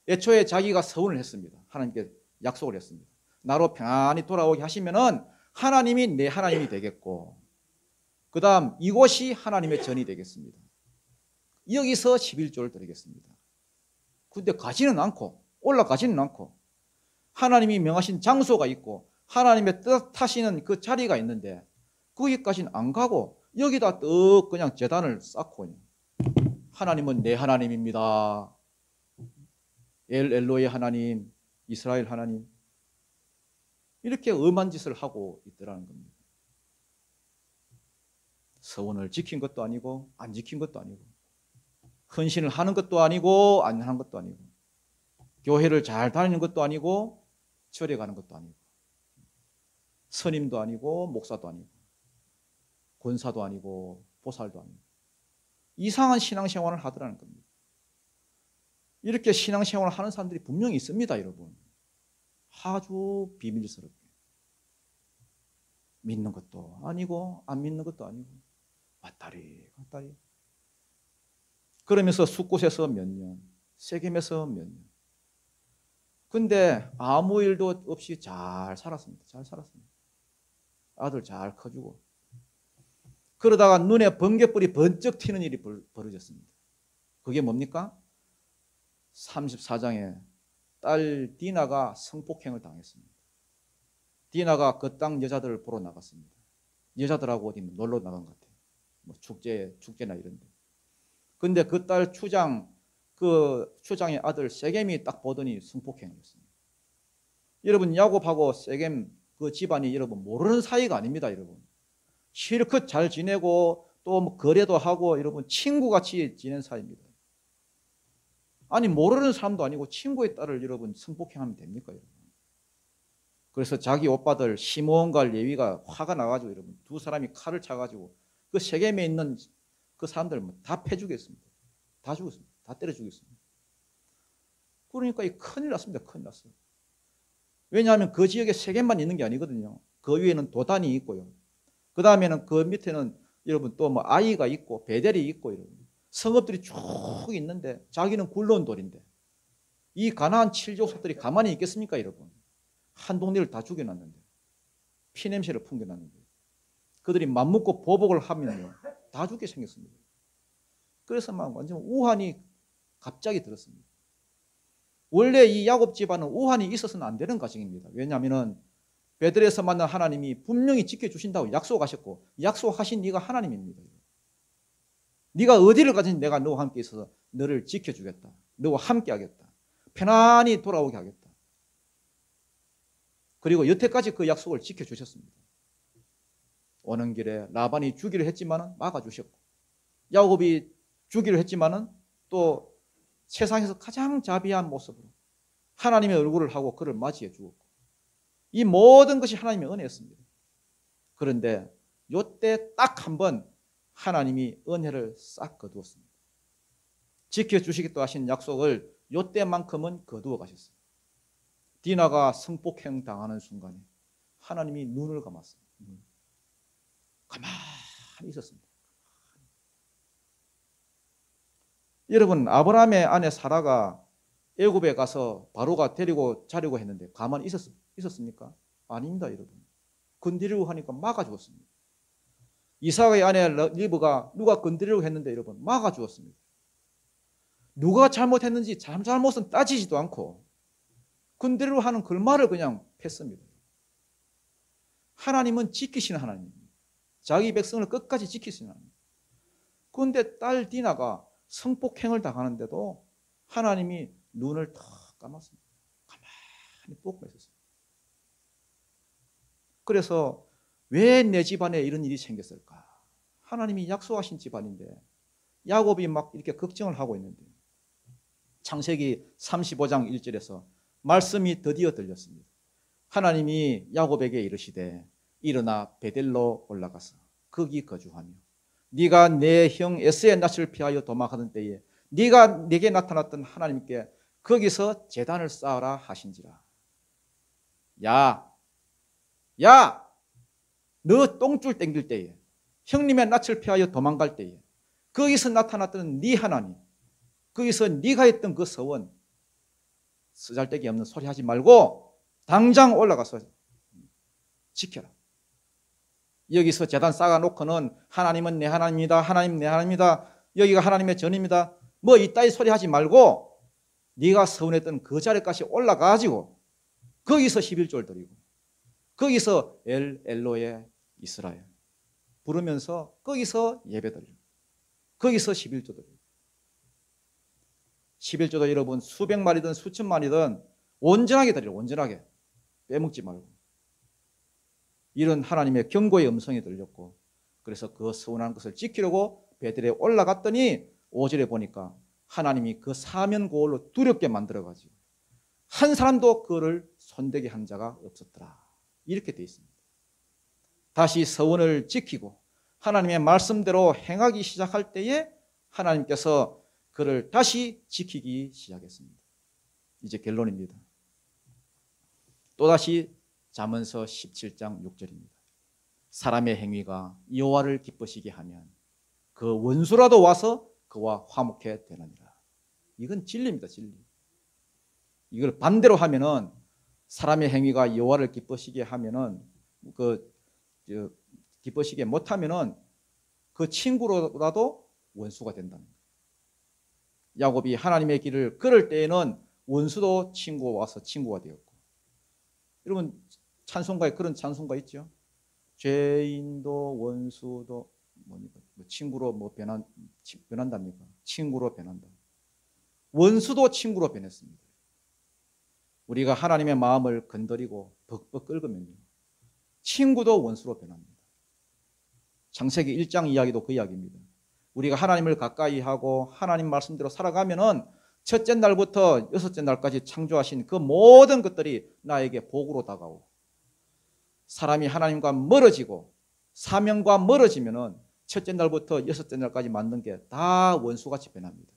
애초에 자기가 서운을 했습니다. 하나님께 약속을 했습니다. 나로 평안히 돌아오게 하시면은 하나님이 내 하나님이 되겠고, 그 다음 이곳이 하나님의 전이 되겠습니다. 여기서 11조를 드리겠습니다. 근데 가지는 않고, 올라가지는 않고, 하나님이 명하신 장소가 있고, 하나님의 뜻하시는 그 자리가 있는데, 거기까지는 안 가고, 여기다 떡 그냥 제단을 쌓고, 하나님은 내 하나님입니다. 엘로의 하나님, 이스라엘 하나님. 이렇게 엄한 짓을 하고 있더라는 겁니다. 서원을 지킨 것도 아니고 안 지킨 것도 아니고 헌신을 하는 것도 아니고 안 하는 것도 아니고 교회를 잘 다니는 것도 아니고 절에 가는 것도 아니고 스님도 아니고 목사도 아니고 권사도 아니고 보살도 아니고 이상한 신앙생활을 하더라는 겁니다. 이렇게 신앙생활을 하는 사람들이 분명히 있습니다, 여러분. 아주 비밀스럽게 믿는 것도 아니고 안 믿는 것도 아니고 왔다리 갔다리 그러면서 숫곳에서 몇 년, 세겜에서 몇 년. 근데 아무 일도 없이 잘 살았습니다. 잘 살았습니다. 아들 잘 커주고 그러다가 눈에 번개불이 번쩍 튀는 일이 벌어졌습니다. 그게 뭡니까? 34장에 딸 디나가 성폭행을 당했습니다. 디나가 그 땅 여자들을 보러 나갔습니다. 여자들하고 어디 놀러 나간 것 같아요. 뭐 축제나 이런 데. 근데 그 딸 추장의 아들 세겜이 딱 보더니 성폭행을 했습니다. 여러분, 야곱하고 세겜 그 집안이 여러분 모르는 사이가 아닙니다, 여러분. 실컷 잘 지내고 또 뭐 거래도 하고 여러분 친구같이 지낸 사이입니다. 아니 모르는 사람도 아니고 친구의 딸을 여러분 성폭행하면 됩니까, 여러분? 그래서 자기 오빠들 시므온과 레위가 화가 나가지고 여러분 두 사람이 칼을 차가지고 그 세겜에 있는 그 사람들 다 패 죽였습니다. 다 죽였습니다. 다 때려 죽였습니다. 그러니까 이 큰일 났습니다. 큰일 났어요. 왜냐하면 그 지역에 세겜만 있는 게 아니거든요. 그 위에는 도단이 있고요. 그 다음에는 그 밑에는 여러분 또 뭐 아이가 있고 베델이 있고 여러분 성읍들이 쭉 있는데 자기는 굴러온 돌인데 이 가나안 7족속들이 가만히 있겠습니까, 여러분? 한 동네를 다 죽여놨는데 피냄새를 풍겨놨는데 그들이 맘먹고 보복을 하면요 다 죽게 생겼습니다. 그래서 막 완전 우환이 갑자기 들었습니다. 원래 이 야곱 집안은 우환이 있어서는 안 되는 가정입니다. 왜냐하면 베들에서 만난 하나님이 분명히 지켜주신다고 약속하셨고 약속하신 네가 하나님입니다. 네가 어디를 가든지 내가 너와 함께 있어서 너를 지켜주겠다. 너와 함께 하겠다. 편안히 돌아오게 하겠다. 그리고 여태까지 그 약속을 지켜주셨습니다. 오는 길에 라반이 주기로 했지만은 막아주셨고 야곱이 주기로 했지만은 또 세상에서 가장 자비한 모습으로 하나님의 얼굴을 하고 그를 맞이해 주었고 이 모든 것이 하나님의 은혜였습니다. 그런데 요때 딱 한 번 하나님이 은혜를 싹 거두었습니다. 지켜주시겠다 하신 약속을 요때만큼은 거두어 가셨어요. 디나가 성폭행 당하는 순간에 하나님이 눈을 감았습니다. 가만히 있었습니다. 여러분, 아브라함의 아내 사라가 애굽에 가서 바로가 데리고 자려고 했는데 가만히 있었습니까? 아닙니다, 여러분. 건드리려고 하니까 막아 주었습니다. 이삭의 아내 리브가 누가 건드리려고 했는데 여러분 막아 주었습니다. 누가 잘못했는지 잘못은 따지지도 않고 건드리려고 하는 그 말을 그냥 팼습니다. 하나님은 지키시는 하나님입니다. 자기 백성을 끝까지 지키시는 하나님. 그런데 딸 디나가 성폭행을 당하는데도 하나님이 눈을 탁 감았습니다. 가만히 보고 있었습니다. 그래서 왜 내 집안에 이런 일이 생겼을까? 하나님이 약속하신 집안인데 야곱이 막 이렇게 걱정을 하고 있는데 창세기 35장 1절에서 말씀이 드디어 들렸습니다. 하나님이 야곱에게 이르시되 일어나 베델로 올라가서 거기 거주하며 네가 내 형 에서의 낯을 피하여 도망하던 때에 네가 내게 나타났던 하나님께 거기서 제단을 쌓아라 하신지라. 야, 너 똥줄 땡길 때에 형님의 낯을 피하여 도망갈 때에 거기서 나타났던 네 하나님, 거기서 네가 했던 그 서원, 쓰잘데기 없는 소리 하지 말고 당장 올라가서 지켜라. 여기서 제단 쌓아놓고는 하나님은 내 하나님이다, 하나님 내 하나님이다, 여기가 하나님의 전입니다, 뭐 이따위 소리 하지 말고 네가 서원했던 그 자리까지 올라가가지고 거기서 11조를 드리고 거기서 엘로에 이스라엘 부르면서 거기서 예배 드리고 거기서 11조 드리고 11조도 여러분 수백 마리든 수천 마리든 온전하게 드리라. 온전하게 빼먹지 말고. 이런 하나님의 경고의 음성이 들렸고 그래서 그 서운한 것을 지키려고 베델에 올라갔더니 5절에 보니까 하나님이 그 사면 고을로 두렵게 만들어가지고 한 사람도 그를 손대게 한 자가 없었더라. 이렇게 되어 있습니다. 다시 서원을 지키고 하나님의 말씀대로 행하기 시작할 때에 하나님께서 그를 다시 지키기 시작했습니다. 이제 결론입니다. 또다시 잠언서 17장 6절입니다. 사람의 행위가 여호와를 기쁘시게 하면 그 원수라도 와서 그와 화목해 되느니라. 이건 진리입니다. 진리. 이걸 반대로 하면은 사람의 행위가 여호와를 기쁘시게 하면은 기쁘시게 못하면은 그 친구로라도 원수가 된다는 거예요. 야곱이 하나님의 길을 걸을 때에는 원수도 친구가 와서 친구가 되었고, 여러분 찬송가에 그런 찬송가 있죠. 죄인도 원수도 친구로 변한답니까? 친구로 변한다. 원수도 친구로 변했습니다. 우리가 하나님의 마음을 건드리고 벅벅 긁으면요, 친구도 원수로 변합니다. 창세기 1장 이야기도 그 이야기입니다. 우리가 하나님을 가까이 하고 하나님 말씀대로 살아가면은 첫째 날부터 여섯째 날까지 창조하신 그 모든 것들이 나에게 복으로 다가오고, 사람이 하나님과 멀어지고 사명과 멀어지면은 첫째 날부터 여섯째 날까지 만든 게 다 원수같이 변합니다.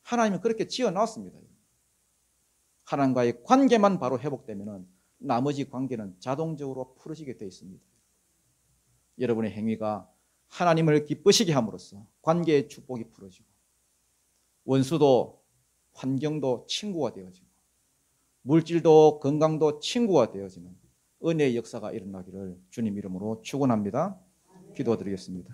하나님은 그렇게 지어놨습니다. 하나님과의 관계만 바로 회복되면은 나머지 관계는 자동적으로 풀어지게 되어 있습니다. 여러분의 행위가 하나님을 기쁘시게 함으로써 관계의 축복이 풀어지고 원수도 환경도 친구가 되어지고 물질도 건강도 친구가 되어지는 은혜의 역사가 일어나기를 주님 이름으로 축원합니다. 기도드리겠습니다.